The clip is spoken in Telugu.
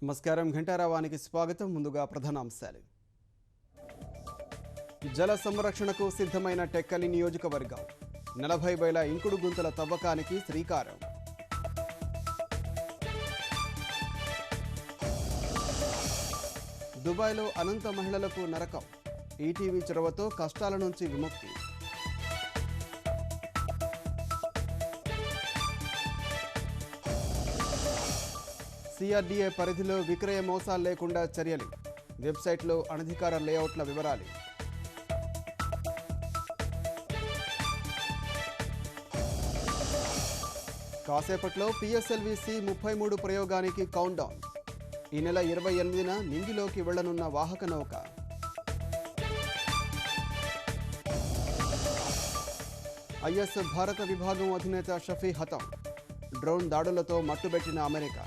నమస్కారం. ఘంటారావానికి స్వాగతం. ముందుగా ప్రధానాంశాలు. జల సంరక్షణకు సిద్ధమైన టెక్కలి నియోజకవర్గం 40,000 ఇంకుడు గుంతల తవ్వకానికి శ్రీకారం. దుబాయ్లో అనంత మహిళలకు నరకం. ఈటీవీ చొరవతో కష్టాల నుంచి విముక్తి. సిఆర్డీఏ పరిధిలో విక్రయ మోసాలు లేకుండా చర్యలు. వెబ్సైట్లో అనధికార లేఅవుట్ల వివరాలు. కాసేపట్లో పిఎస్ఎల్వి C-33 ప్రయోగానికి కౌంట్డౌన్. ఈ నెల 28న నింగిలోకి వెళ్లనున్న వాహక నౌక. ఐఎస్ భారత విభాగం అధినేత షఫీ హతం. డ్రోన్ దాడులతో మట్టుబెట్టిన అమెరికా.